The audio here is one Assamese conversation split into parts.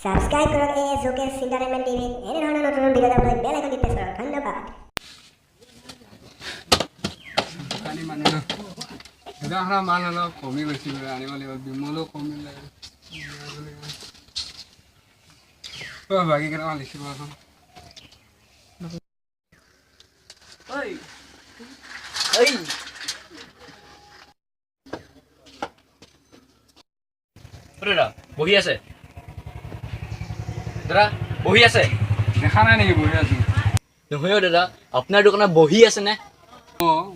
সাবস্ক্ৰাইব কৰুন এই জোকেস এন্টাৰটেইনমেন্ট টিভি এনে ধৰনেৰ নতুন ভিডিও পাবলৈ বেল আইকন টিপি প্ৰেছ কৰক ধন্যবাদ পানী মানুহ দাদা মাল অলপ কমি গৈছে আনিব লাগিব বিমলো কমিলে বাকী কেইটামান লিখিব এখন ঐ ঐ দাদা বহি আছে দাদা বহি আছে দেখা নাই নেকি বহি আছো নহয় দাদা আপোনাৰ দোকানত বহি আছে নে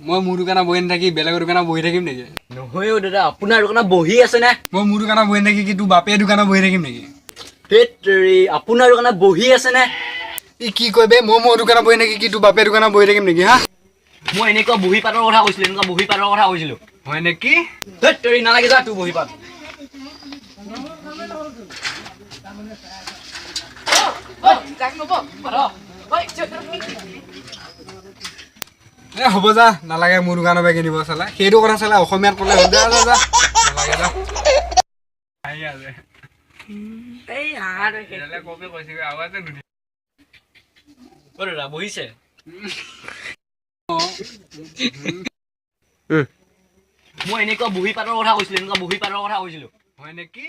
মই মোৰ দোকানত বহি নাথাকি বেলেগৰ দোকানত বহি থাকিম নেকি নহয় দাদা আপোনাৰ দোকানত বহি আছে নে মই মোৰ দোকানত বহি নাথাকি কি তোৰ বাপে দোকানত বহি থাকিম নেকি তেৰি আপোনাৰ দোকানত বহি আছে নে ই কি কয় বে মই মোৰ দোকানত বহি নাথাকি কি তোৰ বাপে দোকানত বহি থাকিম নেকি হা মই এনেকুৱা বহি পাতৰ কথা কৈছিলো এনেকুৱা বহি পাতৰ কথা কৈছিলো হয় নেকি তেৰি নালাগে যা তোৰ বহি পাত হ'ব যা নালাগে মোৰ দোকানৰ পৰা কিনিব চালা সেইটো কথা চালা অসমীয়াত ক'লে হ'ল যা যা যা নালাগে যা আহি আছে এই হাত সেইডালে কপি কৈছে আৱাজে নুঠি দাদা বহিছে মই এনেকুৱা বহি পাতৰ কথা কৈছিলো এনেকুৱা বহি পাতৰ কথা কৈছিলো হয় নেকি